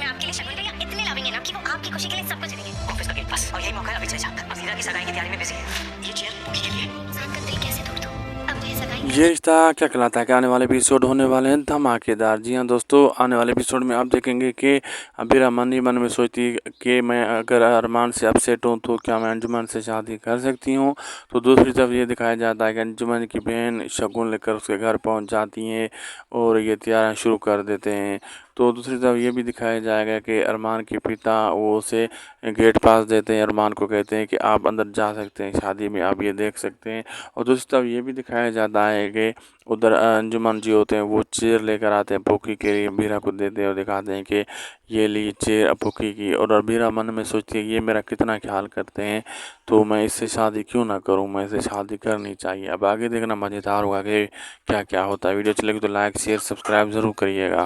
आपके लिए शगुन भैया इतने लविंग है ना कि वो आपकी खुशी के लिए सब कुछ करेंगे। ऑफिस का गेट पास और यही मौका है अभी से अजीरा की सगाई की तैयारी में बिजी है। ये चेयर बुकी के लिए इंसान का दिल कैसे तोड़ दो। अब ये सगाई ये रिश्ता क्या कहलाता है कि आने वाले एपिसोड होने वाले हैं धमाकेदार। जी हाँ दोस्तों, आने वाले एपिसोड में आप देखेंगे कि अबीरा मन ही मन में सोचती है कि मैं अगर अरमान से अपसेट हूँ तो क्या मैं अंजुमन से शादी कर सकती हूँ। तो दूसरी तरफ ये दिखाया जाता है कि अंजुमन की बहन शगुन लेकर उसके घर पहुँच जाती हैं और ये तैयारियाँ शुरू कर देते हैं। तो दूसरी तरफ ये भी दिखाया जाएगा कि अरमान के पिता वो उसे गेट पास देते हैं, अरमान को कहते हैं कि आप अंदर जा सकते हैं, शादी में आप ये देख सकते हैं। और दूसरी तरफ ये भी दिखाया जाता है कि उधर अंजुमन जी होते हैं वो चेयर लेकर आते हैं पुकी के लिए, अबीरा को देते हैं और दिखाते हैं कि ये ली चेयर पुकी की। और अबीरा मन में सोचती है ये मेरा कितना ख्याल करते हैं तो मैं इससे शादी क्यों ना करूं, मैं इससे शादी करनी चाहिए। अब आगे देखना मज़ेदार होगा कि क्या क्या होता है। वीडियो चलेगी तो लाइक शेयर सब्सक्राइब ज़रूर करिएगा।